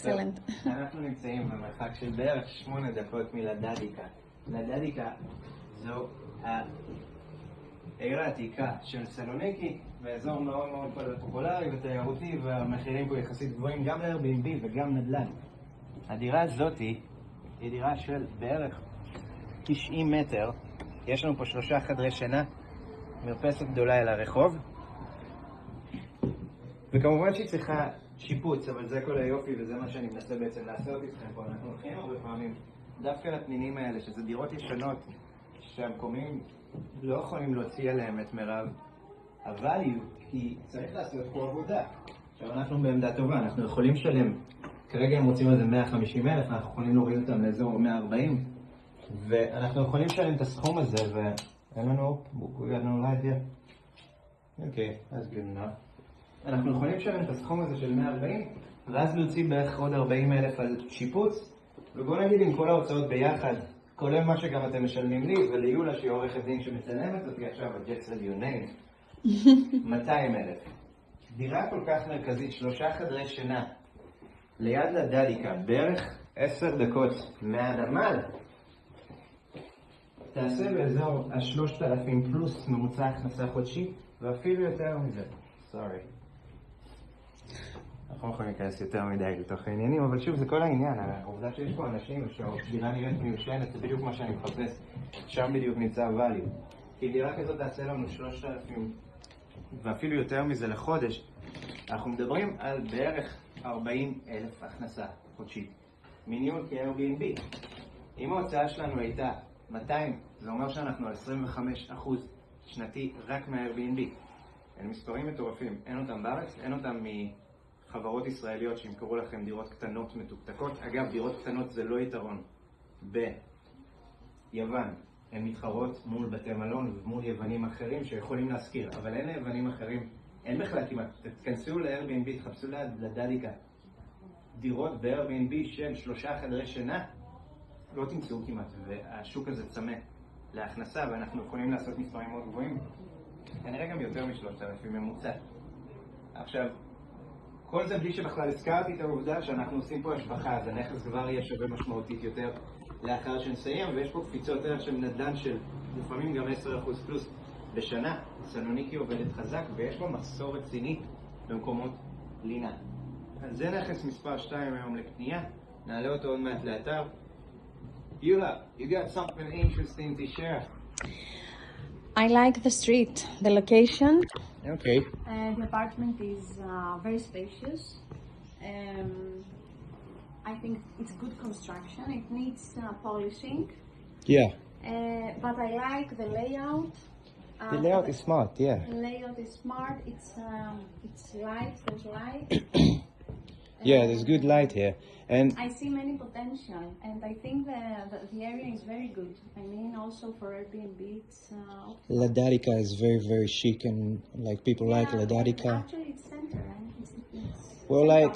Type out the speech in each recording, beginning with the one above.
Excellent. אנחנו נמצאים במרחק של בערך 8 דקות מלדדיקה. לדדיקה זו העיר העתיקה של סלוניקי, ואזור מאוד מאוד פופולרי ותיירותי, והמחירים פה יחסית גבוהים גם ל-Airbnb וגם נדל"ן. הדירה הזאת היא דירה של בערך 90 מטר. יש לנו פה 3 חדרי שינה, מרפסת גדולה אל הרחוב, וכמובן שהיא צריכה שיפוץ, אבל זה כל היופי וזה מה שאני מנסה בעצם לעשות איתכם פה. אנחנו הולכים הרבה פעמים דווקא לפנינים האלה, שזה דירות ישנות שהמקומים לא יכולים להוציא עליהם את מרב הvalue, כי צריך לעשות פה עבודה. עכשיו אנחנו בעמדה טובה, אנחנו יכולים לשלם, כרגע הם רוצים על זה 150,000, אנחנו יכולים להוריד אותם לאזור 140, ואנחנו יכולים לשלם את הסכום הזה, ואין לנו, we got no light here. אוקיי, that's good enough. אנחנו יכולים לשלם את הסכום הזה של 140, ואז להוציא בערך עוד 40,000 על שיפוץ, ובואו נגיד עם כל ההוצאות ביחד, כולל מה שגם אתם משלמים לי, וליולה שהיא עורכת דין שמצלמת אותי עכשיו, ה-Jet said your name, 200,000. דירה כל כך מרכזית, 3 חדרי שינה, ליד לדדיקה, בערך 10 דקות מהנמל, תעשה באזור ה-3,000 פלוס ממוצע הכנסה חודשי, ואפילו יותר מזה. סורי. אנחנו לא יכולים להיכנס יותר מדי לתוך העניינים, אבל שוב, זה כל העניין. העובדה שיש פה אנשים שהדירה נראית מיושנת, זה בדיוק מה שאני מחפש. שם בדיוק נמצא value. כי דירה כזאת תעשה לנו 3,000, ואפילו יותר מזה לחודש. אנחנו מדברים על בערך 40,000 הכנסה חודשית. מניהול כ-Airbnb. אם ההוצאה שלנו הייתה 200, זה אומר שאנחנו על 25% שנתי רק מה-Airbnb. אלה מספרים מטורפים. אין אותם בארץ, אין אותם מחברות ישראליות שימכרו לכם דירות קטנות מתוקתקות. אגב, דירות קטנות זה לא יתרון. ביוון הן מתחרות מול בתי מלון ומול יוונים אחרים שיכולים להשכיר, אבל אין ליוונים אחרים, אין בכלל כמעט. תכנסו ל-Airbnb, תחפשו לדדיקה. דירות ב-Airbnb של 3 חדרי שינה, לא תמצאו כמעט, והשוק הזה צמא להכנסה, ואנחנו יכולים לעשות מספרים מאוד גבוהים. כנראה גם יותר מ3,000 ממוצע. עכשיו, כל זה בלי שבכלל הזכרתי את העובדה שאנחנו עושים פה השבחה, אז הנכס כבר יהיה שווה משמעותית יותר לאחר שנסיים, ויש פה קפיצות ערך של נדל"ן של לפעמים גם 10% פלוס בשנה. סלוניקי עובדת חזק, ויש פה מחסור רציני במקומות לינה. אז זה נכס מספר 2 היום לקנייה, נעלה אותו עוד מעט לאתר. Yula, you got something interesting to share. I like the street, the location. Okay. The apartment is very spacious. I think it's good construction. It needs polishing. Yeah. But I like the layout. The layout is smart, yeah. The layout is smart. It's light. There's light. Yeah, there's good light here. And I see many potential, and I think the area is very good. I mean, also for Airbnb, it's Ladadica is very, very chic, and like people like Ladadica. Actually, it's center, right? It's Well, like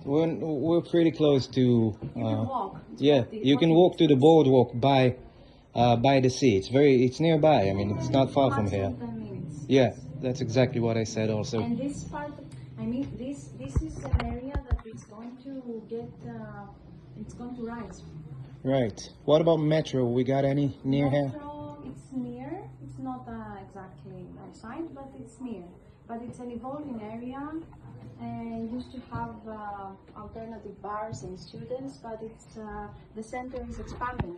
we're pretty close to. You can walk. Yeah, you can walk to the boardwalk by the sea. It's nearby. I mean, it's not far from here. 10 minutes. Yeah, that's exactly what I said also. And this part, I mean, this is an area that it's going to get, it's going to rise. Right. What about Metro? We got any near here? Metro, it's near. It's not exactly outside, but it's near. But it's an evolving area. Used to have alternative bars and students, but it's the center is expanding.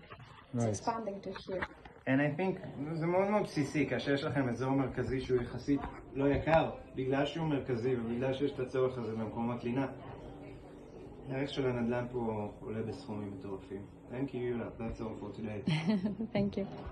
It's expanding to here. And I think זה מאוד מאוד בסיסי, כאשר יש לכם אזור מרכזי שהוא יחסית לא יקר, בגלל שהוא מרכזי ובגלל שיש את הצורך הזה במקומות לינה. הערך של הנדל"ן פה עולה בסכומים מטורפים. Thank you, Yula. That's all for today. Thank you.